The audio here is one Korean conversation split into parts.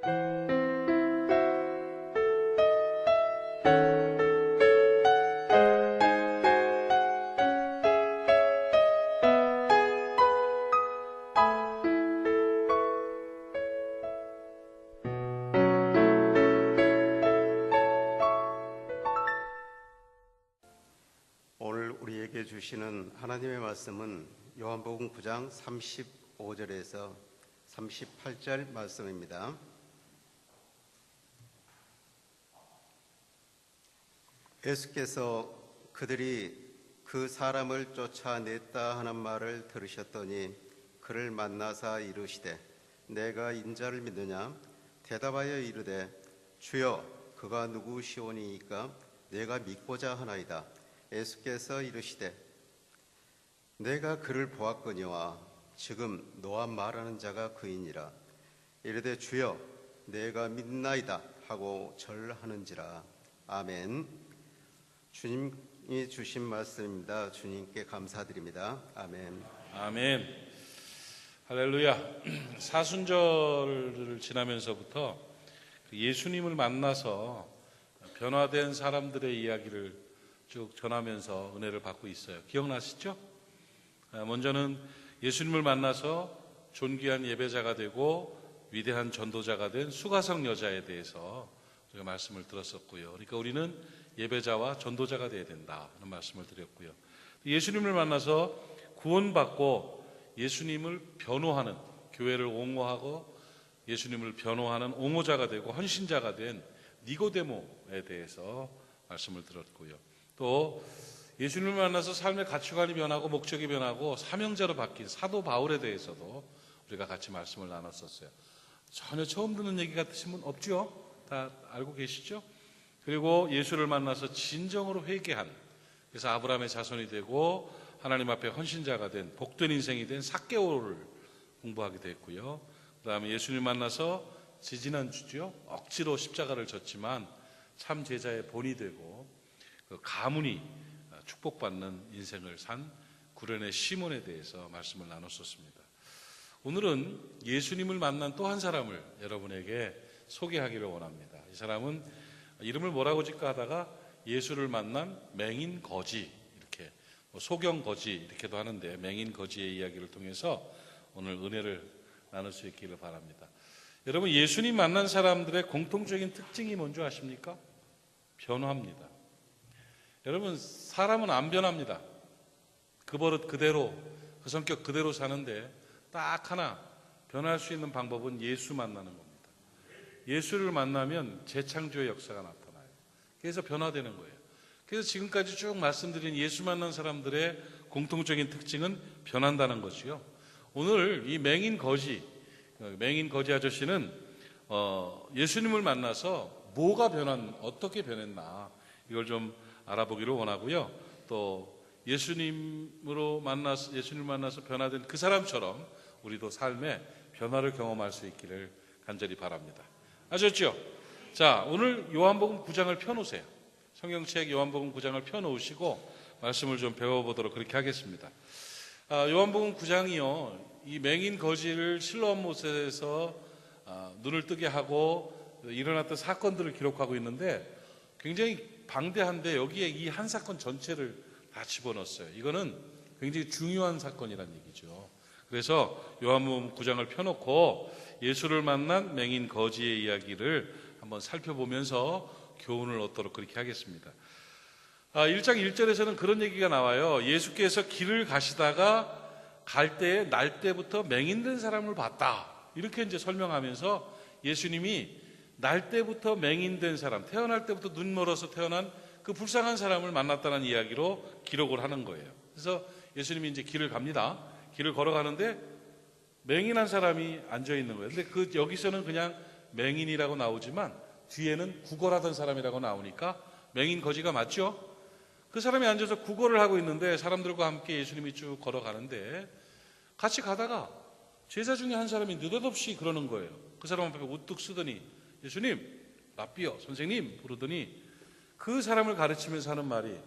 오늘 우리에게 주시는 하나님의 말씀은 요한복음 9장 35절에서 38절 말씀입니다. 예수께서 그들이 그 사람을 쫓아냈다 하는 말을 들으셨더니 그를 만나사 이르시되 내가 인자를 믿느냐? 대답하여 이르되 주여 그가 누구시오니이까 내가 믿고자 하나이다. 예수께서 이르시되 내가 그를 보았거니와 지금 너와 말하는 자가 그이니라. 이르되 주여 내가 믿나이다 하고 절하는지라. 아멘. 주님이 주신 말씀입니다. 주님께 감사드립니다. 아멘. 아멘. 할렐루야. 사순절을 지나면서부터 예수님을 만나서 변화된 사람들의 이야기를 쭉 전하면서 은혜를 받고 있어요. 기억나시죠? 먼저는 예수님을 만나서 존귀한 예배자가 되고 위대한 전도자가 된 수가성 여자에 대해서 우리가 말씀을 들었었고요. 그러니까 우리는 예배자와 전도자가 되어야 된다 하는 말씀을 드렸고요. 예수님을 만나서 구원받고 예수님을 변호하는, 교회를 옹호하고 예수님을 변호하는 옹호자가 되고 헌신자가 된 니고데모에 대해서 말씀을 들었고요. 또 예수님을 만나서 삶의 가치관이 변하고 목적이 변하고 사명자로 바뀐 사도 바울에 대해서도 우리가 같이 말씀을 나눴었어요. 전혀 처음 듣는 얘기 같으신 분 없죠? 다 알고 계시죠? 그리고 예수를 만나서 진정으로 회개한, 그래서 아브라함의 자손이 되고 하나님 앞에 헌신자가 된 복된 인생이 된 삭개오를 공부하게 됐고요. 그 다음에 예수님 만나서 지지난주죠, 억지로 십자가를 졌지만 참 제자의 본이 되고 그 가문이 축복받는 인생을 산 구련의 시몬에 대해서 말씀을 나눴었습니다. 오늘은 예수님을 만난 또 한 사람을 여러분에게 소개하기를 원합니다. 이 사람은 이름을 뭐라고 짓까 하다가 예수를 만난 맹인 거지, 이렇게 소경 거지 이렇게도 하는데, 맹인 거지의 이야기를 통해서 오늘 은혜를 나눌 수 있기를 바랍니다. 여러분, 예수님 만난 사람들의 공통적인 특징이 뭔지 아십니까? 변화입니다. 여러분, 사람은 안 변합니다. 그 버릇 그대로, 그 성격 그대로 사는데 딱 하나 변할 수 있는 방법은 예수 만나는 겁니다. 예수를 만나면 재창조의 역사가 나타나요. 그래서 변화되는 거예요. 그래서 지금까지 쭉 말씀드린 예수 만난 사람들의 공통적인 특징은 변한다는 것이요. 오늘 이 맹인 거지 아저씨는 예수님을 만나서 뭐가 어떻게 변했나 이걸 좀 알아보기를 원하고요. 또 예수님을 만나서 변화된 그 사람처럼 우리도 삶의 변화를 경험할 수 있기를 간절히 바랍니다. 아셨죠? 자, 오늘 요한복음 9장을 펴놓으세요. 성경책 요한복음 9장을 펴놓으시고 말씀을 좀 배워보도록 그렇게 하겠습니다. 요한복음 9장이요, 이 맹인 거지를 실로암 못에서 눈을 뜨게 하고 일어났던 사건들을 기록하고 있는데 굉장히 방대한데 여기에 이 한 사건 전체를 다 집어넣었어요. 이거는 굉장히 중요한 사건이라는 얘기죠. 그래서 요한복음 9장을 펴놓고 예수를 만난 맹인 거지의 이야기를 한번 살펴보면서 교훈을 얻도록 그렇게 하겠습니다. 1장 1절에서는 그런 얘기가 나와요. 예수께서 길을 가시다가 갈 때에 날 때부터 맹인된 사람을 봤다, 이렇게 이제 설명하면서 예수님이 날 때부터 맹인된 사람, 태어날 때부터 눈 멀어서 태어난 그 불쌍한 사람을 만났다는 이야기로 기록을 하는 거예요. 그래서 예수님이 이제 길을 갑니다. 길을 걸어가는데 맹인한 사람이 앉아 있는 거예요. 근데 여기서는 그냥 맹인이라고 나오지만 뒤에는 구걸하던 사람이라고 나오니까 맹인 거지가 맞죠? 그 사람이 앉아서 구걸을 하고 있는데 사람들과 함께 예수님이 쭉 걸어가는데 같이 가다가 제자 중에 한 사람이 느닷없이 그러는 거예요. 그 사람 앞에 우뚝 쓰더니 예수님, 라삐어, 선생님 부르더니 그 사람을 가르치면서 하는 말이,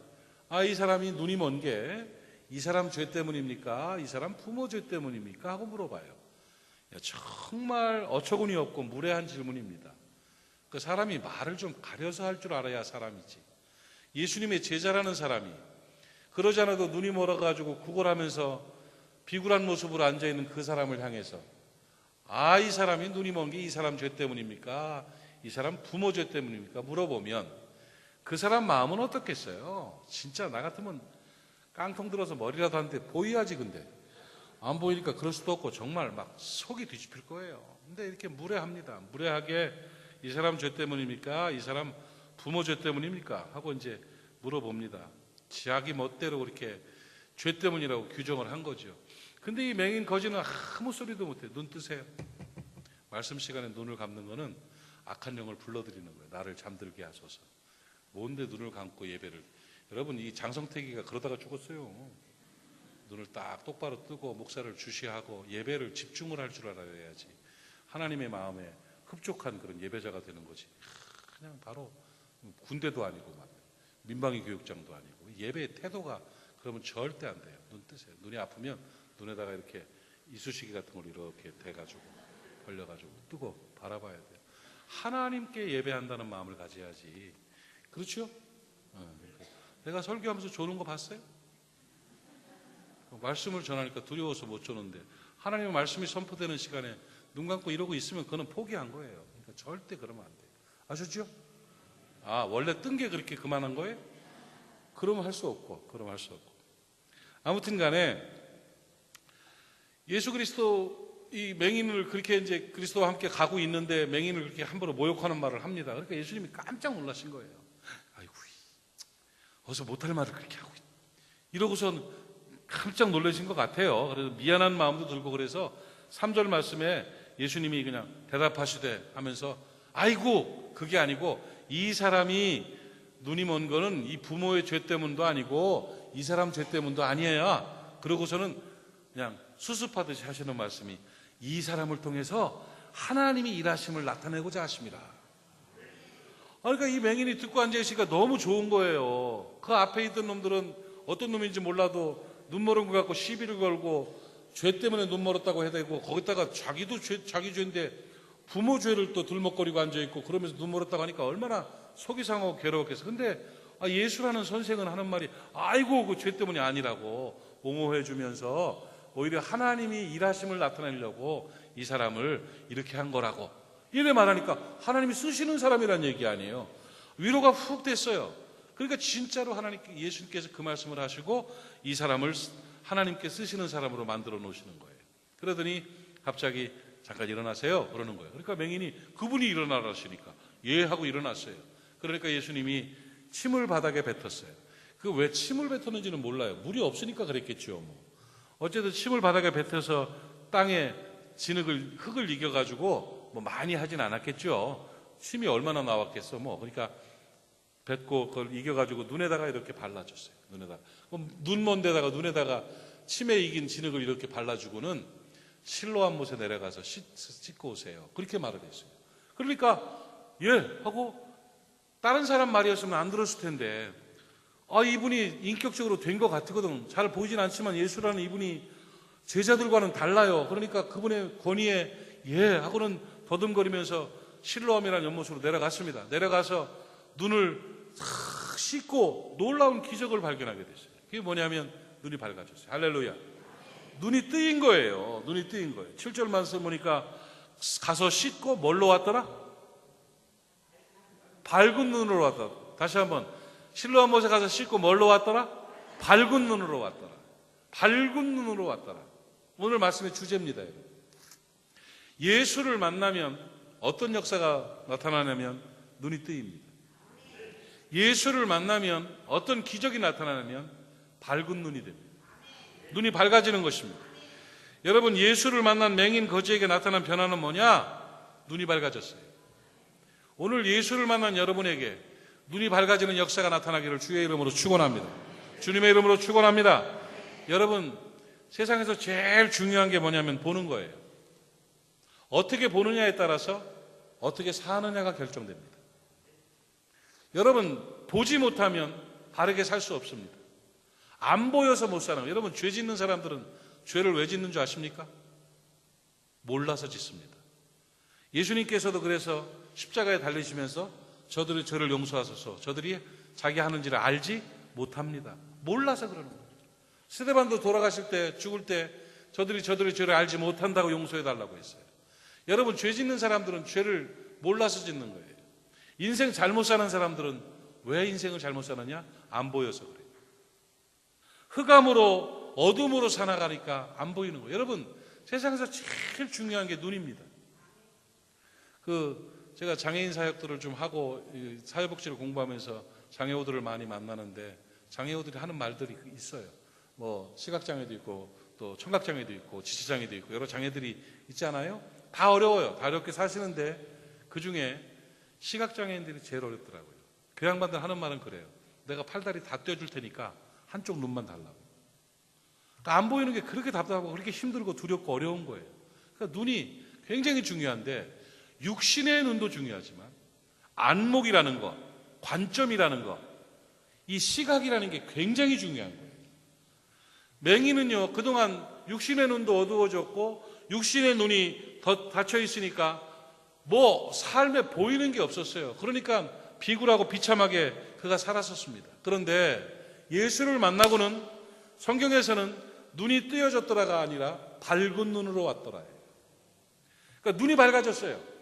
이 사람이 눈이 먼 게 이 사람 죄 때문입니까? 이 사람 부모 죄 때문입니까? 하고 물어봐요. 정말 어처구니 없고 무례한 질문입니다. 그 사람이 말을 좀 가려서 할 줄 알아야 사람이지. 예수님의 제자라는 사람이 그러지 않아도 눈이 멀어가지고 구걸하면서 비굴한 모습으로 앉아있는 그 사람을 향해서 이 사람이 눈이 먼 게 이 사람 죄 때문입니까? 이 사람 부모 죄 때문입니까? 물어보면 그 사람 마음은 어떻겠어요? 진짜 나 같으면 깡통 들어서 머리라도 한 대 보여야지. 근데 안 보이니까 그럴 수도 없고 정말 막 속이 뒤집힐 거예요. 근데 이렇게 무례합니다. 무례하게 이 사람 죄 때문입니까? 이 사람 부모 죄 때문입니까? 하고 이제 물어봅니다. 자기 멋대로 그렇게 죄 때문이라고 규정을 한 거죠. 근데 이 맹인 거지는 아무 소리도 못해. 눈 뜨세요. 말씀 시간에 눈을 감는 거는 악한 영을 불러들이는 거예요. 나를 잠들게 하소서. 뭔데 눈을 감고 예배를. 여러분, 이 장성택이가 그러다가 죽었어요. 눈을 딱 똑바로 뜨고 목사를 주시하고 예배를 집중을 할 줄 알아야지 하나님의 마음에 흡족한 그런 예배자가 되는 거지. 그냥 바로 군대도 아니고 막 민방위 교육장도 아니고 예배의 태도가 그러면 절대 안 돼요. 눈 뜨세요. 눈이 아프면 눈에다가 이렇게 이쑤시개 같은 걸 이렇게 대가지고 벌려가지고 뜨고 바라봐야 돼요. 하나님께 예배한다는 마음을 가져야지. 그렇죠? 내가 설교하면서 조는 거 봤어요? 말씀을 전하니까 두려워서 못 조는데 하나님의 말씀이 선포되는 시간에 눈 감고 이러고 있으면 그는 포기한 거예요. 그러니까 절대 그러면 안 돼요. 아셨죠? 원래 뜬 게 그렇게 그만한 거예요? 그러면 할 수 없고, 아무튼 간에 예수 그리스도 이 맹인을 그렇게 이제 그리스도와 함께 가고 있는데 맹인을 그렇게 함부로 모욕하는 말을 합니다. 그러니까 예수님이 깜짝 놀라신 거예요. 아이고, 어서 못할 말을 그렇게 하고 이러고선 깜짝 놀라신 것 같아요. 그래서 미안한 마음도 들고 그래서 3절 말씀에 예수님이 그냥 대답하시되 하면서 아이고, 그게 아니고 이 사람이 눈이 먼 거는 이 부모의 죄 때문도 아니고 이 사람 죄 때문도 아니에요. 그러고서는 그냥 수습하듯이 하시는 말씀이 이 사람을 통해서 하나님이 일하심을 나타내고자 하십니다. 그러니까 이 맹인이 듣고 앉아있으니까 너무 좋은 거예요. 그 앞에 있던 놈들은 어떤 놈인지 몰라도 눈 멀은 것 같고 시비를 걸고 죄 때문에 눈 멀었다고 해대고 거기다가 자기도 자기 죄인데 부모 죄를 또 들먹거리고 앉아있고 그러면서 눈 멀었다고 하니까 얼마나 속이 상하고 괴로웠겠어. 근데 예수라는 선생은 하는 말이 아이고, 그 죄 때문이 아니라고 옹호해 주면서 오히려 하나님이 일하심을 나타내려고 이 사람을 이렇게 한 거라고 이래 말하니까 하나님이 쓰시는 사람이란 얘기 아니에요. 위로가 훅 됐어요. 그러니까 진짜로 하나님께 예수님께서 그 말씀을 하시고 이 사람을 하나님께 쓰시는 사람으로 만들어 놓으시는 거예요. 그러더니 갑자기 잠깐 일어나세요 그러는 거예요. 그러니까 맹인이 그분이 일어나라시니까 예 하고 일어났어요. 그러니까 예수님이 침을 바닥에 뱉었어요. 그 왜 침을 뱉었는지는 몰라요. 물이 없으니까 그랬겠죠. 어쨌든 침을 바닥에 뱉어서 땅에 흙을 이겨가지고 많이 하진 않았겠죠. 침이 얼마나 나왔겠어. 그러니까 뱉고 그걸 이겨가지고 눈에다가 이렇게 발라줬어요. 눈 먼 데다가 눈에다가 침에 이긴 진흙을 이렇게 발라주고는 실로암 못에 내려가서 씻고 오세요. 그렇게 말을 했어요. 그러니까 예 하고 다른 사람 말이었으면 안 들었을 텐데 이분이 인격적으로 된 것 같거든. 잘 보이진 않지만 예수라는 이분이 제자들과는 달라요. 그러니까 그분의 권위에 예 하고는 더듬거리면서 실로암이라는 연못으로 내려갔습니다. 내려가서 눈을 싹 씻고 놀라운 기적을 발견하게 됐어요. 그게 뭐냐면 눈이 밝아졌어요. 할렐루야. 눈이 뜨인 거예요. 7절 말씀 보니까 가서 씻고 뭘로 왔더라? 밝은 눈으로 왔더라. 다시 한번 실로암 못에 가서 씻고 뭘로 왔더라? 밝은 눈으로 왔더라. 밝은 눈으로 왔더라. 오늘 말씀의 주제입니다. 예수를 만나면 어떤 역사가 나타나냐면 눈이 뜨입니다. 예수를 만나면 어떤 기적이 나타나냐면 밝은 눈이 됩니다. 눈이 밝아지는 것입니다. 여러분, 예수를 만난 맹인 거지에게 나타난 변화는 뭐냐? 눈이 밝아졌어요. 오늘 예수를 만난 여러분에게 눈이 밝아지는 역사가 나타나기를 주의 이름으로 축원합니다. 주님의 이름으로 축원합니다. 여러분, 세상에서 제일 중요한 게 뭐냐면 보는 거예요. 어떻게 보느냐에 따라서 어떻게 사느냐가 결정됩니다. 여러분, 보지 못하면 바르게 살 수 없습니다. 안 보여서 못 사는 거예요. 여러분, 죄 짓는 사람들은 죄를 왜 짓는 줄 아십니까? 몰라서 짓습니다. 예수님께서도 그래서 십자가에 달리시면서 저들이 저를 용서하소서, 저들이 자기 하는 일을 알지 못합니다. 몰라서 그러는 거예요. 스데반도 돌아가실 때, 죽을 때 저들이 저를 알지 못한다고 용서해달라고 했어요. 여러분, 죄 짓는 사람들은 죄를 몰라서 짓는 거예요. 인생 잘못 사는 사람들은 왜 인생을 잘못 사느냐? 안 보여서 그래요. 흑암으로 어둠으로 살아가니까 안 보이는 거예요. 여러분, 세상에서 제일 중요한 게 눈입니다. 제가 장애인 사역들을 좀 하고 사회복지를 공부하면서 장애우들을 많이 만나는데 장애우들이 하는 말들이 있어요. 뭐 시각장애도 있고 또 청각장애도 있고 지체장애도 있고 여러 장애들이 있잖아요. 다 어려워요. 다 어렵게 사시는데 그중에 시각장애인들이 제일 어렵더라고요. 그 양반들 하는 말은 그래요. 내가 팔다리 다 떼어줄 테니까 한쪽 눈만 달라고. 그러니까 안 보이는 게 그렇게 답답하고 그렇게 힘들고 두렵고 어려운 거예요. 그러니까 눈이 굉장히 중요한데 육신의 눈도 중요하지만 안목이라는 것, 관점이라는 것, 이 시각이라는 게 굉장히 중요한 거예요. 맹인은요, 그동안 육신의 눈도 어두워졌고 육신의 눈이 더 닫혀 있으니까 뭐 삶에 보이는 게 없었어요. 그러니까 비굴하고 비참하게 그가 살았었습니다. 그런데 예수를 만나고는 성경에서는 눈이 뜨여졌더라가 아니라 밝은 눈으로 왔더라. 그러니까 눈이 밝아졌어요.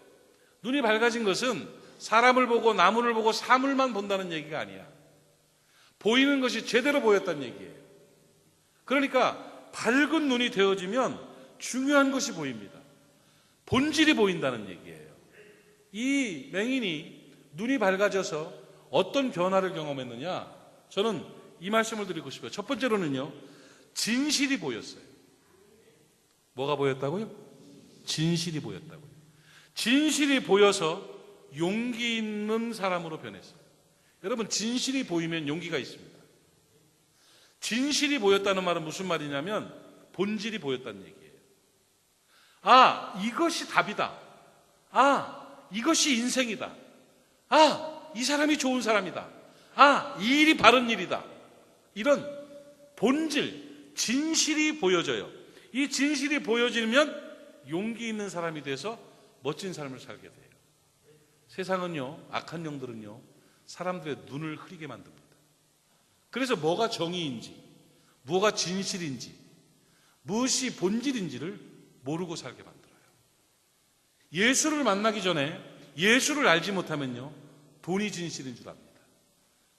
눈이 밝아진 것은 사람을 보고 나무를 보고 사물만 본다는 얘기가 아니야. 보이는 것이 제대로 보였다는 얘기예요. 그러니까 밝은 눈이 되어지면 중요한 것이 보입니다. 본질이 보인다는 얘기예요. 이 맹인이 눈이 밝아져서 어떤 변화를 경험했느냐? 저는 이 말씀을 드리고 싶어요. 첫 번째로는요, 진실이 보였어요. 뭐가 보였다고요? 진실이 보였다고요. 진실이 보여서 용기 있는 사람으로 변했어요. 여러분, 진실이 보이면 용기가 있습니다. 진실이 보였다는 말은 무슨 말이냐면 본질이 보였다는 얘기예요. 아, 이것이 답이다. 아, 이것이 인생이다. 아, 이 사람이 좋은 사람이다. 아, 이 일이 바른 일이다. 이런 본질, 진실이 보여져요. 이 진실이 보여지면 용기 있는 사람이 돼서 멋진 삶을 살게 돼요. 세상은요, 악한 영들은요, 사람들의 눈을 흐리게 만듭니다. 그래서 뭐가 정의인지, 뭐가 진실인지, 무엇이 본질인지를 모르고 살게 만들어요. 예수를 만나기 전에 예수를 알지 못하면요, 돈이 진실인 줄 압니다.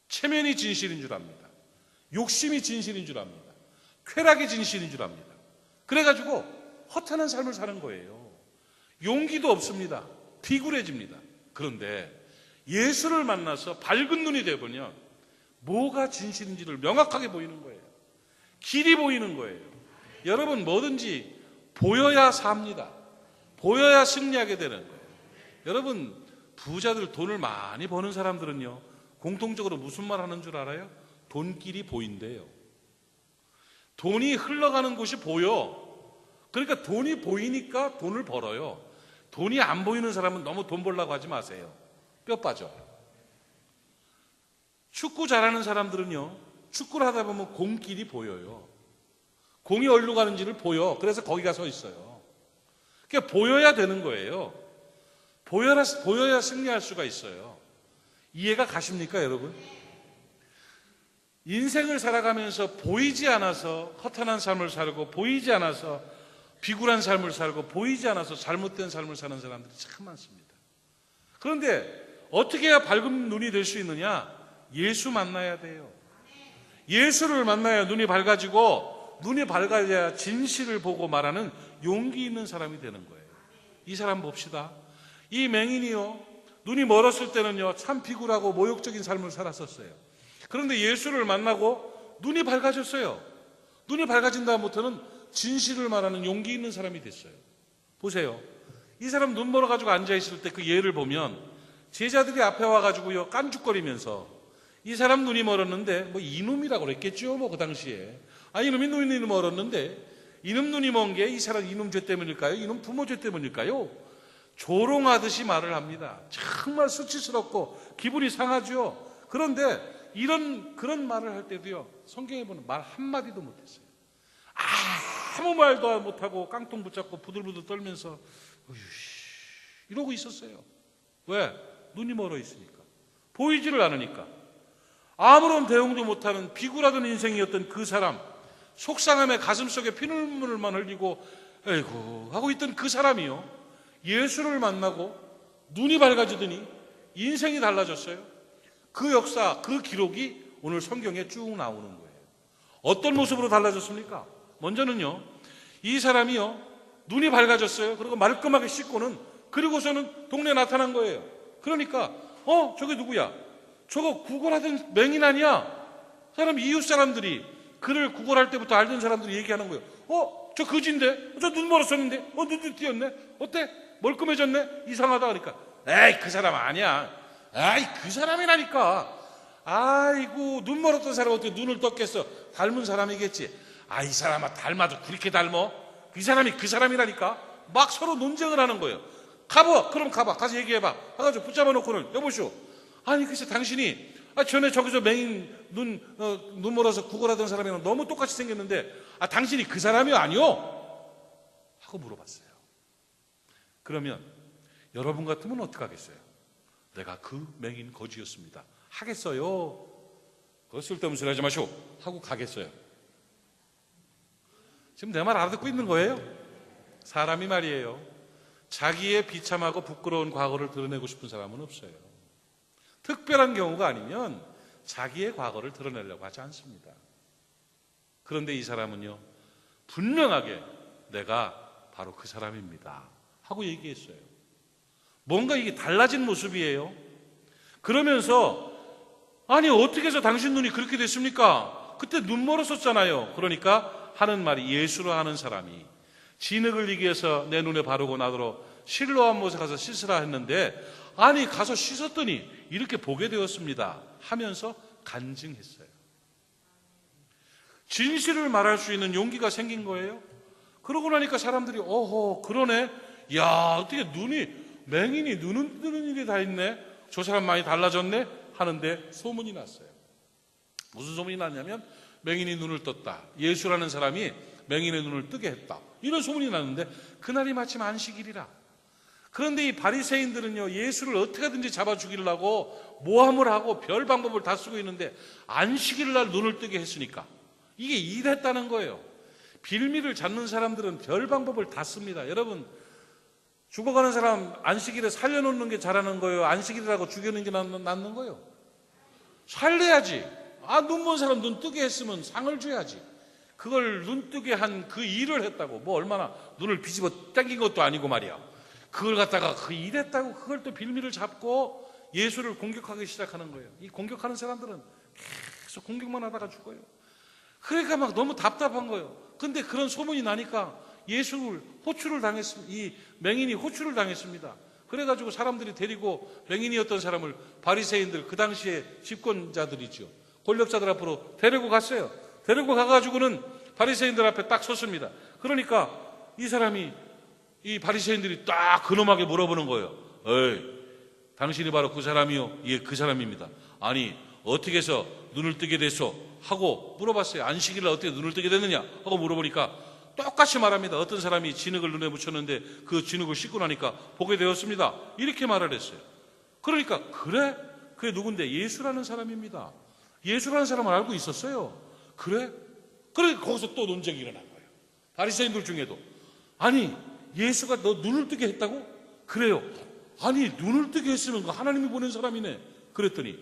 체면이 진실인 줄 압니다. 욕심이 진실인 줄 압니다. 쾌락이 진실인 줄 압니다. 그래가지고 허탄한 삶을 사는 거예요. 용기도 없습니다. 비굴해집니다. 그런데 예수를 만나서 밝은 눈이 되어보면 뭐가 진실인지를 명확하게 보이는 거예요. 길이 보이는 거예요. 여러분, 뭐든지 보여야 삽니다. 보여야 승리하게 되는 거예요. 여러분, 부자들, 돈을 많이 버는 사람들은요, 공통적으로 무슨 말 하는 줄 알아요? 돈길이 보인대요. 돈이 흘러가는 곳이 보여. 그러니까 돈이 보이니까 돈을 벌어요. 돈이 안 보이는 사람은 너무 돈 벌려고 하지 마세요. 뼈 빠져요. 축구 잘하는 사람들은요, 축구를 하다 보면 공길이 보여요. 공이 어디로 가는지를 보여. 그래서 거기 가서 있어요. 그러니까 보여야 되는 거예요. 보여야 승리할 수가 있어요. 이해가 가십니까, 여러분? 인생을 살아가면서 보이지 않아서 허탄한 삶을 살고, 보이지 않아서 비굴한 삶을 살고, 보이지 않아서 잘못된 삶을 사는 사람들이 참 많습니다. 그런데 어떻게 해야 밝은 눈이 될 수 있느냐? 예수 만나야 돼요. 예수를 만나야 눈이 밝아지고, 눈이 밝아야 진실을 보고 말하는 용기 있는 사람이 되는 거예요. 이 사람 봅시다. 이 맹인이요, 눈이 멀었을 때는요, 참 비굴하고 모욕적인 삶을 살았었어요. 그런데 예수를 만나고 눈이 밝아졌어요. 눈이 밝아진 다음부터는 진실을 말하는 용기 있는 사람이 됐어요. 보세요. 이 사람 눈 멀어가지고 앉아있을 때 그 예를 보면 제자들이 앞에 와가지고요, 깐죽거리면서 이 사람 눈이 멀었는데, 뭐 이놈이라고 그랬겠죠, 뭐 그 당시에. 아, 이놈이 눈이 멀었는데, 이놈 눈이 먼 게 이 사람 이놈 죄 때문일까요? 이놈 부모 죄 때문일까요? 조롱하듯이 말을 합니다. 정말 수치스럽고 기분이 상하죠. 그런데 그런 말을 할 때도요, 성경에 보면 말 한마디도 못했어요. 아무 말도 못하고 깡통 붙잡고 부들부들 떨면서 이러고 있었어요. 왜? 눈이 멀어 있으니까. 보이지를 않으니까. 아무런 대응도 못하는 비굴하던 인생이었던 그 사람, 속상함에 가슴속에 피눈물만 흘리고 에이구 하고 있던 그 사람이요, 예수를 만나고 눈이 밝아지더니 인생이 달라졌어요. 그 역사, 그 기록이 오늘 성경에 쭉 나오는 거예요. 어떤 모습으로 달라졌습니까? 먼저는요, 이 사람이요, 눈이 밝아졌어요. 그리고 말끔하게 씻고는, 그리고서는 동네에 나타난 거예요. 그러니까 저게 누구야? 저거 구걸하던 맹인 아니야? 사람, 이웃 사람들이 그를 구걸할 때부터 알던 사람들이 얘기하는 거예요. 저 거지인데? 저 눈 멀었었는데? 눈도 띄었네? 어때? 멀끔해졌네? 이상하다. 그러니까 에이, 그 사람 아니야. 에이, 그 사람이라니까. 아이고, 눈 멀었던 사람 어떻게 눈을 떴겠어? 닮은 사람이겠지. 이 사람아 닮아도 그렇게 닮어? 이 사람이 그 사람이라니까. 막 서로 논쟁을 하는 거예요. 가봐. 그럼 가봐. 가서 얘기해봐. 가가지고 붙잡아 놓고는, 여보시오, 아니 글쎄 당신이 전에 저기서 맹인 눈 멀어서 구걸하던 사람이랑 너무 똑같이 생겼는데 당신이 그 사람이 아니오? 하고 물어봤어요. 그러면 여러분 같으면 어떻게 하겠어요? 내가 그 맹인 거지였습니다 하겠어요? 그거 쓸데없는 소리 하지 마시오 하고 가겠어요? 지금 내 말 알아듣고 있는 거예요? 사람이 말이에요, 자기의 비참하고 부끄러운 과거를 드러내고 싶은 사람은 없어요. 특별한 경우가 아니면 자기의 과거를 드러내려고 하지 않습니다. 그런데 이 사람은요, 분명하게 내가 바로 그 사람입니다 하고 얘기했어요. 뭔가 이게 달라진 모습이에요. 그러면서 아니 어떻게 해서 당신 눈이 그렇게 됐습니까? 그때 눈 멀었었잖아요. 그러니까 하는 말이, 예수로 하는 사람이 진흙을 이기 위해서 내 눈에 바르고 나더러 실로암 못에 가서 씻으라 했는데 아니 가서 씻었더니 이렇게 보게 되었습니다 하면서 간증했어요. 진실을 말할 수 있는 용기가 생긴 거예요. 그러고 나니까 사람들이 어허 그러네, 야 어떻게 맹인이 눈은 뜨는 일이 다 있네, 저 사람 많이 달라졌네 하는데 소문이 났어요. 무슨 소문이 났냐면 맹인이 눈을 떴다, 예수라는 사람이 맹인의 눈을 뜨게 했다, 이런 소문이 났는데 그날이 마침 안식일이라. 그런데 이 바리새인들은요, 예수를 어떻게든지 잡아 죽이려고 모함을 하고 별 방법을 다 쓰고 있는데 안식일 날 눈을 뜨게 했으니까 이게 일했다는 거예요. 빌미를 찾는 사람들은 별 방법을 다 씁니다. 여러분, 죽어가는 사람 안식일에 살려놓는 게 잘하는 거예요? 안식일이라고 죽이는 게 낫는 거예요? 살려야지. 눈 먼 사람 눈 뜨게 했으면 상을 줘야지. 그걸 눈 뜨게 한 그 일을 했다고 뭐 얼마나 눈을 뒤집어 당긴 것도 아니고 말이야. 그걸 갖다가 그 일했다고 그걸 또 빌미를 잡고 예수를 공격하기 시작하는 거예요. 이 공격하는 사람들은 계속 공격만 하다가 죽어요. 그러니까 막 너무 답답한 거예요. 근데 그런 소문이 나니까 예수를 호출을 당했습니다. 이 맹인이 호출을 당했습니다. 그래가지고 사람들이 데리고 맹인이었던 사람을 바리새인들, 그 당시에 집권자들이죠, 권력자들 앞으로 데리고 갔어요. 데리고 가가지고는 바리새인들 앞에 딱 섰습니다. 그러니까 이 사람이, 이 바리새인들이 딱 근엄하게 물어보는 거예요. 에이, 당신이 바로 그 사람이요? 예, 그 사람입니다. 아니 어떻게 해서 눈을 뜨게 됐어? 하고 물어봤어요. 안식일날 어떻게 눈을 뜨게 됐느냐? 하고 물어보니까 똑같이 말합니다. 어떤 사람이 진흙을 눈에 묻혔는데 그 진흙을 씻고 나니까 보게 되었습니다, 이렇게 말을 했어요. 그러니까 그래? 그게 누군데? 예수라는 사람입니다. 예수라는 사람을 알고 있었어요. 그래? 그러니까 거기서 또 논쟁이 일어난 거예요. 바리새인들 중에도 아니 예수가 너 눈을 뜨게 했다고? 그래요. 아니 눈을 뜨게 했으면 그 하나님이 보낸 사람이네. 그랬더니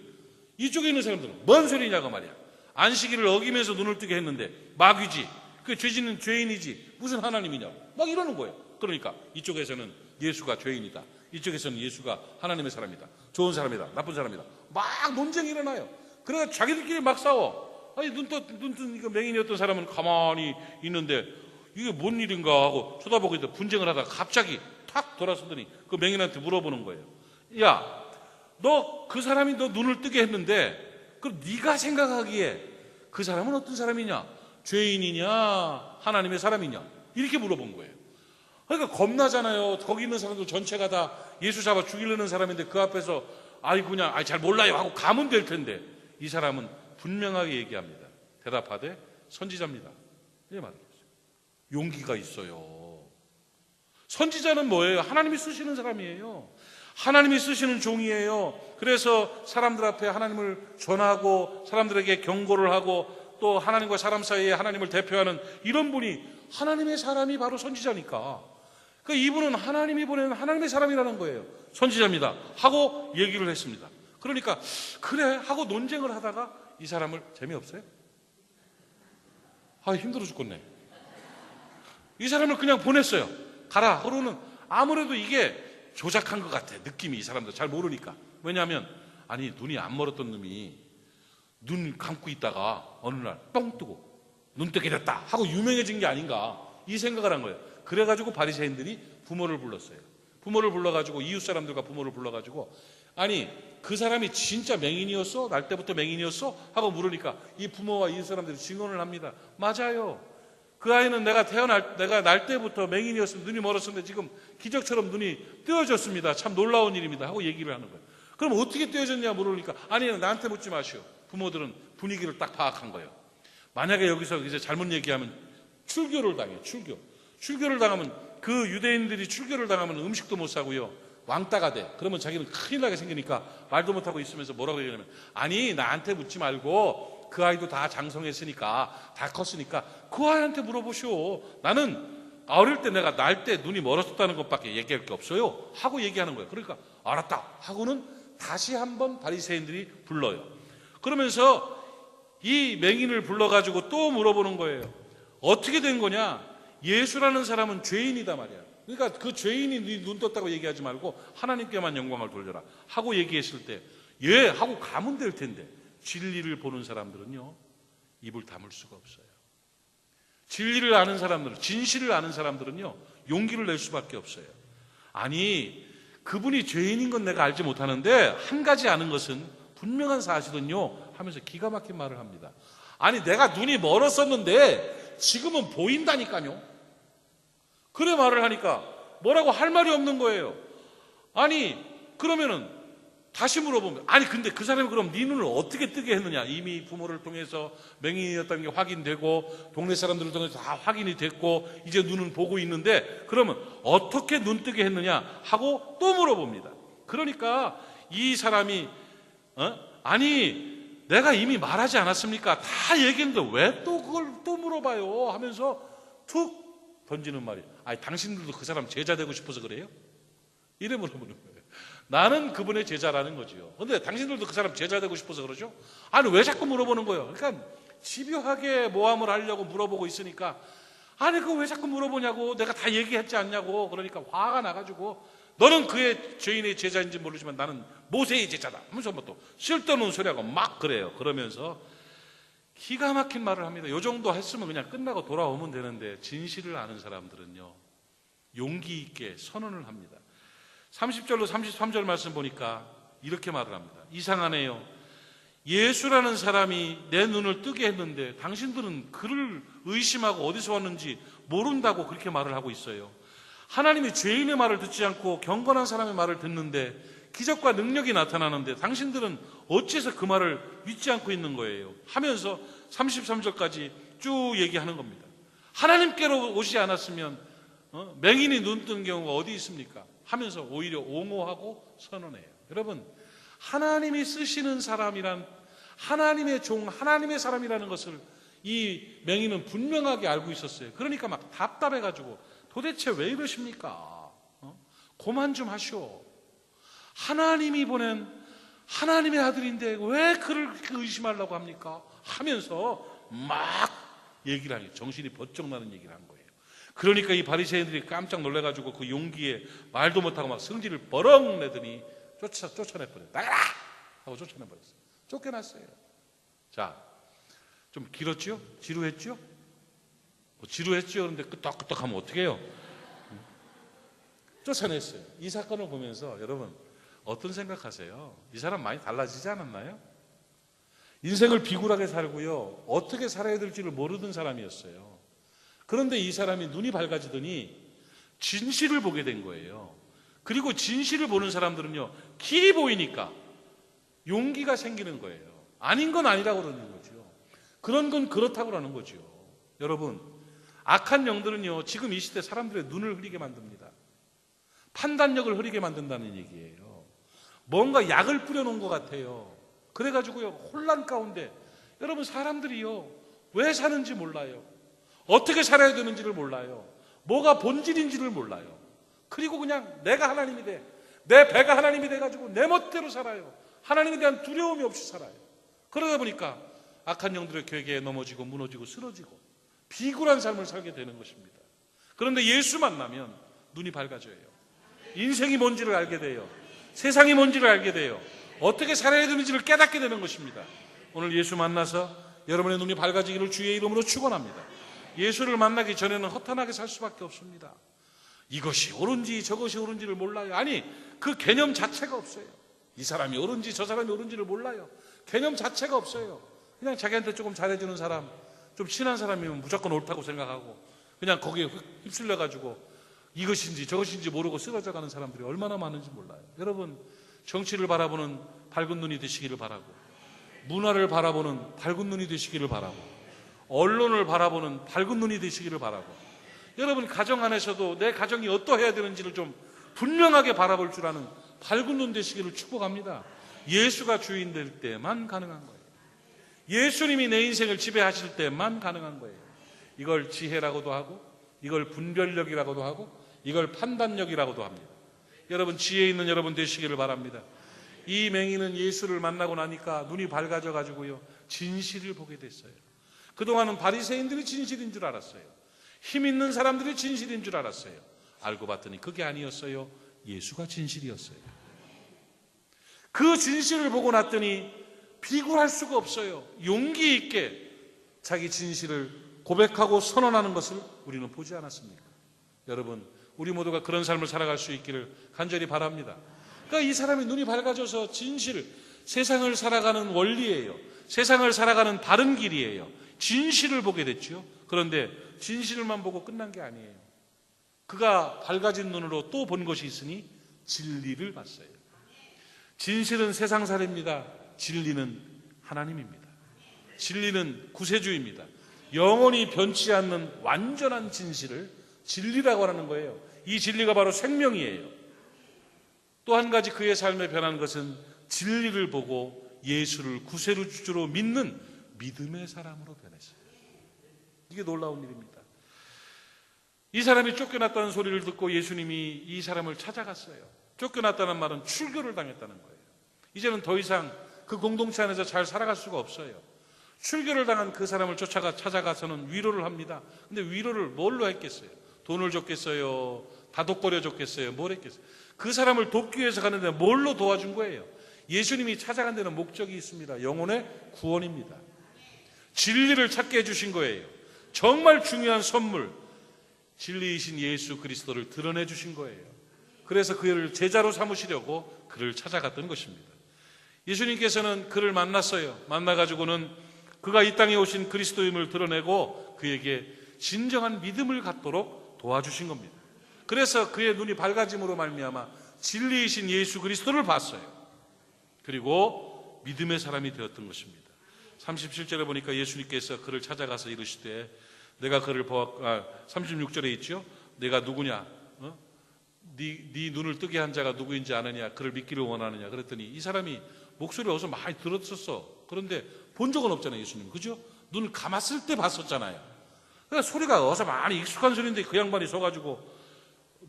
이쪽에 있는 사람들은 뭔 소리냐고 말이야. 안식일을 어기면서 눈을 뜨게 했는데 마귀지, 그 죄진은 죄인이지 무슨 하나님이냐고 막 이러는 거예요. 그러니까 이쪽에서는 예수가 죄인이다, 이쪽에서는 예수가 하나님의 사람이다, 좋은 사람이다, 나쁜 사람이다, 막 논쟁이 일어나요. 그래서 자기들끼리 막 싸워. 아니 눈 뜬 이거 맹인이었던 사람은 가만히 있는데 이게 뭔 일인가 하고 쳐다보고 있는데 분쟁을 하다가 갑자기 탁 돌아서더니 그 맹인한테 물어보는 거예요. 야, 너 그 사람이 너 눈을 뜨게 했는데 그럼 네가 생각하기에 그 사람은 어떤 사람이냐? 죄인이냐 하나님의 사람이냐? 이렇게 물어본 거예요. 그러니까 겁나잖아요. 거기 있는 사람들 전체가 다 예수 잡아 죽이려는 사람인데 그 앞에서 그냥 잘 몰라요 하고 가면 될 텐데 이 사람은 분명하게 얘기합니다. 대답하되 선지자입니다, 이렇게 말했어요. 용기가 있어요. 선지자는 뭐예요? 하나님이 쓰시는 사람이에요. 하나님이 쓰시는 종이에요. 그래서 사람들 앞에 하나님을 전하고 사람들에게 경고를 하고 또 하나님과 사람 사이에 하나님을 대표하는 이런 분이 하나님의 사람이 바로 선지자니까. 그러니까 이분은 하나님이 보내는 하나님의 사람이라는 거예요. 선지자입니다 하고 얘기를 했습니다. 그러니까 그래 하고 논쟁을 하다가 이 사람을, 재미없어요? 힘들어 죽겠네. 이 사람을 그냥 보냈어요. 가라. 그러고는 아무래도 이게 조작한 것 같아. 느낌이, 이 사람도 잘 모르니까. 왜냐하면 눈이 안 멀었던 놈이 눈 감고 있다가 어느 날 뻥 뜨고 눈 뜨게 됐다 하고 유명해진 게 아닌가, 이 생각을 한 거예요. 그래가지고 바리새인들이 부모를 불렀어요. 부모를 불러가지고, 이웃 사람들과 부모를 불러가지고, 그 사람이 진짜 맹인이었어? 날 때부터 맹인이었어? 하고 물으니까 이 부모와 이웃 사람들이 증언을 합니다. 맞아요. 그 아이는 내가 날 때부터 맹인이었으면 눈이 멀었었는데 지금 기적처럼 눈이 뜨어졌습니다. 참 놀라운 일입니다 하고 얘기를 하는 거예요. 그럼 어떻게 뜨어졌냐 물으니까 나한테 묻지 마시오. 부모들은 분위기를 딱 파악한 거예요. 만약에 여기서 이제 잘못 얘기하면 출교를 당해요. 출교를 당하면, 그 유대인들이 출교를 당하면 음식도 못 사고요, 왕따가 돼. 그러면 자기는 큰일 나게 생기니까 말도 못하고 있으면서 뭐라고 얘기하냐면, 나한테 묻지 말고 그 아이도 다 장성했으니까, 다 컸으니까 그 아이한테 물어보시오. 나는 어릴 때 내가 날 때 눈이 멀었다는 것밖에 얘기할 게 없어요 하고 얘기하는 거예요. 그러니까 알았다 하고는 다시 한번 바리새인들이 불러요. 그러면서 이 맹인을 불러가지고 또 물어보는 거예요. 어떻게 된 거냐? 예수라는 사람은 죄인이다 말이야. 그러니까 그 죄인이 눈 떴다고 얘기하지 말고 하나님께만 영광을 돌려라 하고 얘기했을 때, 예 하고 가면 될 텐데, 진리를 보는 사람들은요 입을 다물 수가 없어요. 진리를 아는 사람들은, 진실을 아는 사람들은요 용기를 낼 수밖에 없어요. 그분이 죄인인 건 내가 알지 못하는데 한 가지 아는 것은 분명한 사실은요 하면서 기가 막힌 말을 합니다. 내가 눈이 멀었었는데 지금은 보인다니까요. 그래 말을 하니까 뭐라고 할 말이 없는 거예요. 그러면은 다시 물어보면, 근데 그 사람이 그럼 네 눈을 어떻게 뜨게 했느냐? 이미 부모를 통해서 맹인이었다는 게 확인되고 동네 사람들을 통해서 다 확인이 됐고 이제 눈은 보고 있는데, 그러면 어떻게 눈 뜨게 했느냐 하고 또 물어봅니다. 그러니까 이 사람이 내가 이미 말하지 않았습니까? 다 얘기했는데 왜 또 그걸 또 물어봐요? 하면서 툭 던지는 말이, 당신들도 그 사람 제자 되고 싶어서 그래요? 이래 물어보는 거예요. 나는 그분의 제자라는 거지요. 근데 당신들도 그 사람 제자 되고 싶어서 그러죠? 왜 자꾸 물어보는 거예요? 그러니까 집요하게 모함을 하려고 물어보고 있으니까, 그거 왜 자꾸 물어보냐고, 내가 다 얘기했지 않냐고. 그러니까 화가 나가지고, 너는 그의 죄인의 제자인지 모르지만 나는 모세의 제자다 하면서 또 쓸데없는 소리하고 막 그래요. 그러면서 기가 막힌 말을 합니다. 요 정도 했으면 그냥 끝나고 돌아오면 되는데, 진실을 아는 사람들은요 용기 있게 선언을 합니다. 30절로 33절 말씀 보니까 이렇게 말을 합니다. 이상하네요. 예수라는 사람이 내 눈을 뜨게 했는데 당신들은 그를 의심하고 어디서 왔는지 모른다고 그렇게 말을 하고 있어요. 하나님이 죄인의 말을 듣지 않고 경건한 사람의 말을 듣는데 기적과 능력이 나타나는데 당신들은 어째서 그 말을 믿지 않고 있는 거예요 하면서 33절까지 쭉 얘기하는 겁니다. 하나님께로 오지 않았으면 맹인이 눈 뜨는 경우가 어디 있습니까? 하면서 오히려 옹호하고 선언해요. 여러분, 하나님이 쓰시는 사람이란, 하나님의 종, 하나님의 사람이라는 것을 이 맹인은 분명하게 알고 있었어요. 그러니까 막 답답해가지고 도대체 왜 이러십니까? 고만 좀 하시오. 하나님이 보낸 하나님의 아들인데 왜 그를 그렇게 의심하려고 합니까? 하면서 막 얘기를 하니 정신이 번쩍 나는 얘기를 한 거예요. 그러니까 이 바리새인들이 깜짝 놀라가지고 그 용기에 말도 못하고 막 성질을 버럭 내더니 쫓아내버려요. 나가라! 하고 쫓아내버렸어요. 쫓겨났어요. 자, 좀 길었죠? 지루했죠? 지루했죠? 그런데 끄떡끄떡 하면 어떻게 해요? 쫓아냈어요. 이 사건을 보면서 여러분 어떤 생각하세요? 이 사람 많이 달라지지 않았나요? 인생을 비굴하게 살고요, 어떻게 살아야 될지를 모르던 사람이었어요. 그런데 이 사람이 눈이 밝아지더니 진실을 보게 된 거예요. 그리고 진실을 보는 사람들은요, 길이 보이니까 용기가 생기는 거예요. 아닌 건 아니라고 그러는 거죠. 그런 건 그렇다고 하는 거죠. 여러분, 악한 영들은요, 지금 이 시대 사람들의 눈을 흐리게 만듭니다. 판단력을 흐리게 만든다는 얘기예요. 뭔가 약을 뿌려놓은 것 같아요. 그래가지고요, 혼란 가운데 여러분, 사람들이요, 왜 사는지 몰라요. 어떻게 살아야 되는지를 몰라요. 뭐가 본질인지를 몰라요. 그리고 그냥 내가 하나님이 돼, 내 배가 하나님이 돼가지고 내 멋대로 살아요. 하나님에 대한 두려움이 없이 살아요. 그러다 보니까 악한 영들의 괴계에 넘어지고 무너지고 쓰러지고 비굴한 삶을 살게 되는 것입니다. 그런데 예수 만나면 눈이 밝아져요. 인생이 뭔지를 알게 돼요. 세상이 뭔지를 알게 돼요. 어떻게 살아야 되는지를 깨닫게 되는 것입니다. 오늘 예수 만나서 여러분의 눈이 밝아지기를 주의 이름으로 축원합니다. 예수를 만나기 전에는 허탄하게 살 수밖에 없습니다. 이것이 옳은지 저것이 옳은지를 몰라요. 아니, 그 개념 자체가 없어요. 이 사람이 옳은지 저 사람이 옳은지를 몰라요. 개념 자체가 없어요. 그냥 자기한테 조금 잘해주는 사람, 좀 친한 사람이면 무조건 옳다고 생각하고 그냥 거기에 휩쓸려가지고 이것인지 저것인지 모르고 쓰러져가는 사람들이 얼마나 많은지 몰라요. 여러분, 정치를 바라보는 밝은 눈이 되시기를 바라고, 문화를 바라보는 밝은 눈이 되시기를 바라고, 언론을 바라보는 밝은 눈이 되시기를 바라고, 여러분 가정 안에서도 내 가정이 어떠해야 되는지를 좀 분명하게 바라볼 줄 아는 밝은 눈 되시기를 축복합니다. 예수가 주인 될 때만 가능한 거예요. 예수님이 내 인생을 지배하실 때만 가능한 거예요. 이걸 지혜라고도 하고, 이걸 분별력이라고도 하고, 이걸 판단력이라고도 합니다. 여러분, 지혜 있는 여러분 되시기를 바랍니다. 이 맹인은 예수를 만나고 나니까 눈이 밝아져 가지고요, 진실을 보게 됐어요. 그동안은 바리새인들이 진실인 줄 알았어요. 힘 있는 사람들이 진실인 줄 알았어요. 알고 봤더니 그게 아니었어요. 예수가 진실이었어요. 그 진실을 보고 났더니 비굴할 수가 없어요. 용기 있게 자기 진실을 고백하고 선언하는 것을 우리는 보지 않았습니까? 여러분, 우리 모두가 그런 삶을 살아갈 수 있기를 간절히 바랍니다. 그러니까 이 사람이 눈이 밝아져서 진실, 세상을 살아가는 원리예요. 세상을 살아가는 바른 길이에요. 진실을 보게 됐죠. 그런데 진실만 보고 끝난 게 아니에요. 그가 밝아진 눈으로 또 본 것이 있으니 진리를 봤어요. 진실은 세상살이입니다. 진리는 하나님입니다. 진리는 구세주입니다. 영원히 변치 않는 완전한 진실을 진리라고 하는 거예요. 이 진리가 바로 생명이에요. 또 한 가지 그의 삶에 변한 것은 진리를 보고 예수를 구세주로 믿는 믿음의 사람으로 변했어요. 이게 놀라운 일입니다. 이 사람이 쫓겨났다는 소리를 듣고 예수님이 이 사람을 찾아갔어요. 쫓겨났다는 말은 출교를 당했다는 거예요. 이제는 더 이상 그 공동체 안에서 잘 살아갈 수가 없어요. 출교를 당한 그 사람을 찾아가서는 위로를 합니다. 근데 위로를 뭘로 했겠어요? 돈을 줬겠어요? 다독거려 줬겠어요? 뭘 했겠어요? 그 사람을 돕기 위해서 가는데 뭘로 도와준 거예요? 예수님이 찾아간 데는 목적이 있습니다. 영혼의 구원입니다. 진리를 찾게 해주신 거예요. 정말 중요한 선물, 진리이신 예수 그리스도를 드러내 주신 거예요. 그래서 그를 제자로 삼으시려고 그를 찾아갔던 것입니다. 예수님께서는 그를 만났어요. 만나가지고는 그가 이 땅에 오신 그리스도임을 드러내고 그에게 진정한 믿음을 갖도록 도와주신 겁니다. 그래서 그의 눈이 밝아짐으로 말미암아 진리이신 예수 그리스도를 봤어요. 그리고 믿음의 사람이 되었던 것입니다. 37절에 보니까 예수님께서 그를 찾아가서 이르시되 내가 그를 36절에 있죠. 내가 누구냐? 네 눈을 뜨게 한 자가 누구인지 아느냐? 그를 믿기를 원하느냐? 그랬더니 이 사람이 목소리를 어디서 많이 들었었어. 그런데 본 적은 없잖아요. 예수님. 그죠? 눈을 감았을 때 봤었잖아요. 그러니까 소리가 어디서 많이 익숙한 소리인데 그 양반이 서가지고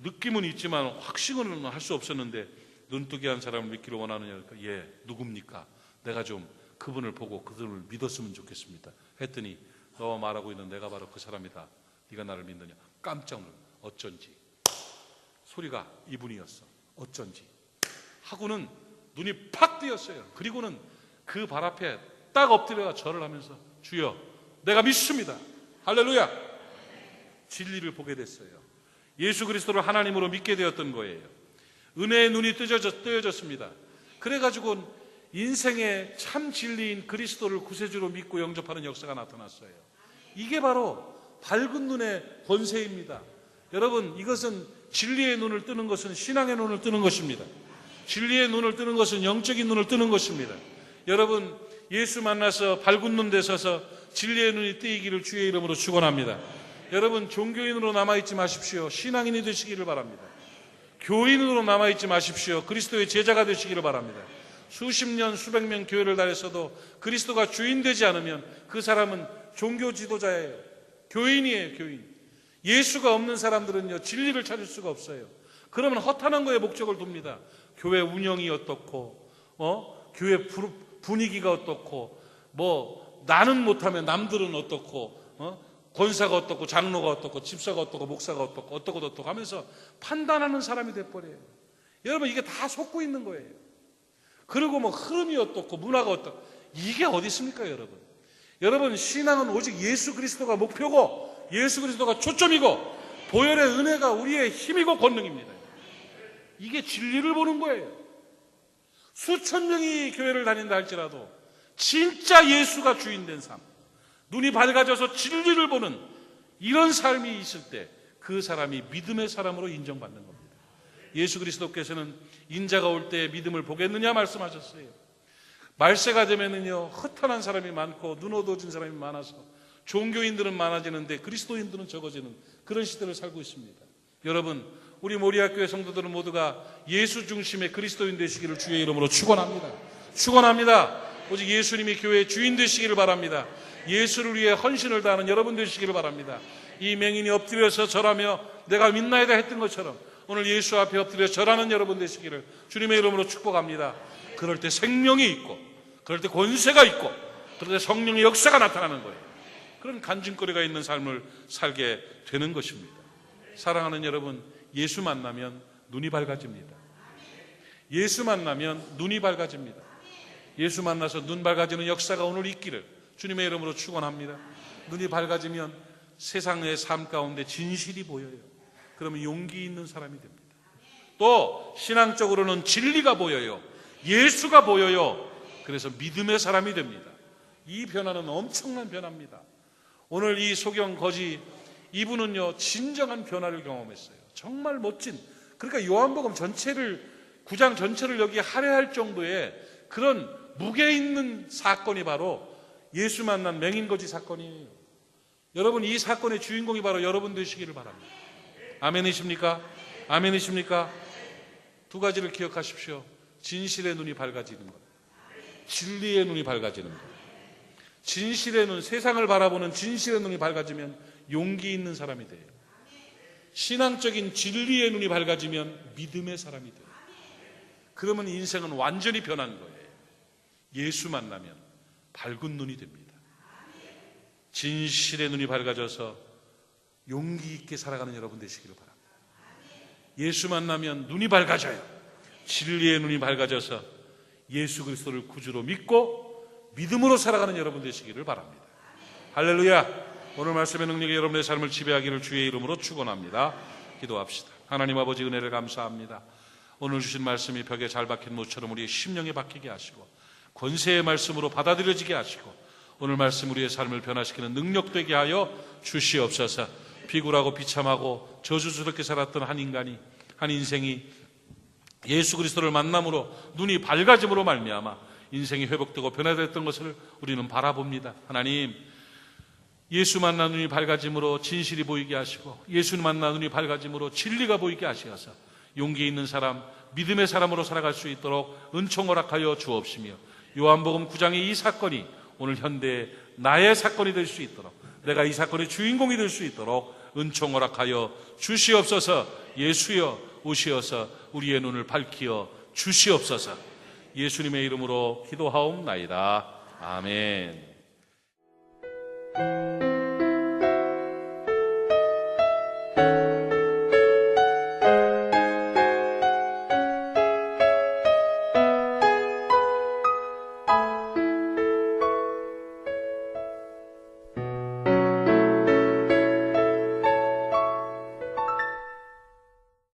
느낌은 있지만 확신은 할 수 없었는데 눈 뜨게 한 사람을 믿기를 원하느냐? 그러니까 예, 누굽니까? 내가 좀 그분을 보고 그분을 믿었으면 좋겠습니다. 했더니 너와 말하고 있는 내가 바로 그 사람이다. 네가 나를 믿느냐? 깜짝 놀라. 어쩐지 소리가 이분이었어. 어쩐지 하고는 눈이 팍 뜨였어요. 그리고는 그 발 앞에 딱 엎드려 절을 하면서 주여 내가 믿습니다. 할렐루야. 진리를 보게 됐어요. 예수 그리스도를 하나님으로 믿게 되었던 거예요. 은혜의 눈이 뜨여졌습니다. 그래가지고 인생의 참 진리인 그리스도를 구세주로 믿고 영접하는 역사가 나타났어요. 이게 바로 밝은 눈의 권세입니다. 여러분, 이것은 진리의 눈을 뜨는 것은 신앙의 눈을 뜨는 것입니다. 진리의 눈을 뜨는 것은 영적인 눈을 뜨는 것입니다. 여러분, 예수 만나서 밝은 눈 되셔서 진리의 눈이 뜨이기를 주의 이름으로 축원합니다. 여러분, 종교인으로 남아있지 마십시오. 신앙인이 되시기를 바랍니다. 교인으로 남아있지 마십시오. 그리스도의 제자가 되시기를 바랍니다. 수십 년, 수백 년 교회를 다녔어도 그리스도가 주인 되지 않으면 그 사람은 종교 지도자예요. 교인이에요, 교인. 예수가 없는 사람들은요, 진리를 찾을 수가 없어요. 그러면 허탄한 거에 목적을 둡니다. 교회 운영이 어떻고, 교회 분위기가 어떻고, 나는 못하면 남들은 어떻고, 권사가 어떻고, 장로가 어떻고, 집사가 어떻고, 목사가 어떻고 하면서 판단하는 사람이 돼버려요. 여러분, 이게 다 속고 있는 거예요. 그리고 흐름이 어떻고, 문화가 어떻고, 이게 어디 있습니까, 여러분? 여러분, 신앙은 오직 예수 그리스도가 목표고, 예수 그리스도가 초점이고, 보혈의 은혜가 우리의 힘이고 권능입니다. 이게 진리를 보는 거예요. 수천 명이 교회를 다닌다 할지라도 진짜 예수가 주인된 삶, 눈이 밝아져서 진리를 보는 이런 삶이 있을 때 그 사람이 믿음의 사람으로 인정받는 겁니다. 예수 그리스도께서는 인자가 올 때 믿음을 보겠느냐 말씀하셨어요. 말세가 되면은요, 허탄한 사람이 많고 눈 어두워진 사람이 많아서 종교인들은 많아지는데 그리스도인들은 적어지는 그런 시대를 살고 있습니다. 여러분, 우리 모리아교회 성도들은 모두가 예수 중심의 그리스도인 되시기를 주의 이름으로 축원합니다. 축원합니다. 오직 예수님이 교회의 주인 되시기를 바랍니다. 예수를 위해 헌신을 다하는 여러분 되시기를 바랍니다. 이 맹인이 엎드려서 절하며 내가 믿나이다 했던 것처럼 오늘 예수 앞에 엎드려 절하는 여러분 되시기를 주님의 이름으로 축복합니다. 그럴 때 생명이 있고, 그럴 때 권세가 있고, 그럴 때 성령의 역사가 나타나는 거예요. 그런 간증거리가 있는 삶을 살게 되는 것입니다. 사랑하는 여러분, 예수 만나면 눈이 밝아집니다. 예수 만나면 눈이 밝아집니다. 예수 만나서 눈 밝아지는 역사가 오늘 있기를 주님의 이름으로 축원합니다. 눈이 밝아지면 세상의 삶 가운데 진실이 보여요. 그러면 용기 있는 사람이 됩니다. 또 신앙적으로는 진리가 보여요. 예수가 보여요. 그래서 믿음의 사람이 됩니다. 이 변화는 엄청난 변화입니다. 오늘 이 소경 거지 이분은요, 진정한 변화를 경험했어요. 정말 멋진, 그러니까 요한복음 전체를, 9장 전체를 여기 할애할 정도의 그런 무게 있는 사건이 바로 예수 만난 맹인거지 사건이에요. 여러분, 이 사건의 주인공이 바로 여러분 되시기를 바랍니다. 아멘이십니까? 아멘이십니까? 두 가지를 기억하십시오. 진실의 눈이 밝아지는 것, 진리의 눈이 밝아지는 것. 진실의 눈, 세상을 바라보는 진실의 눈이 밝아지면 용기 있는 사람이 돼요. 신앙적인 진리의 눈이 밝아지면 믿음의 사람이 돼요. 그러면 인생은 완전히 변한 거예요. 예수 만나면 밝은 눈이 됩니다. 진실의 눈이 밝아져서 용기 있게 살아가는 여러분 되시기를 바랍니다. 예수 만나면 눈이 밝아져요. 진리의 눈이 밝아져서 예수 그리스도를 구주로 믿고 믿음으로 살아가는 여러분 되시기를 바랍니다. 할렐루야. 오늘 말씀의 능력이 여러분의 삶을 지배하기를 주의 이름으로 축원합니다. 기도합시다. 하나님 아버지, 은혜를 감사합니다. 오늘 주신 말씀이 벽에 잘 박힌 못처럼 우리의 심령에 박히게 하시고 권세의 말씀으로 받아들여지게 하시고 오늘 말씀 우리의 삶을 변화시키는 능력 되게 하여 주시옵소서. 비굴하고 비참하고 저주스럽게 살았던 한 인간이, 한 인생이 예수 그리스도를 만남으로 눈이 밝아짐으로 말미암아 인생이 회복되고 변화됐던 것을 우리는 바라봅니다. 하나님, 예수 만나 눈이 밝아짐으로 진실이 보이게 하시고 예수 만나 눈이 밝아짐으로 진리가 보이게 하시어서 용기 있는 사람, 믿음의 사람으로 살아갈 수 있도록 은총 허락하여 주옵시며 요한복음 9장의 이 사건이 오늘 현대의 나의 사건이 될 수 있도록, 내가 이 사건의 주인공이 될 수 있도록 은총 허락하여 주시옵소서. 예수여 오시어서 우리의 눈을 밝히어 주시옵소서. 예수님의 이름으로 기도하옵나이다. 아멘.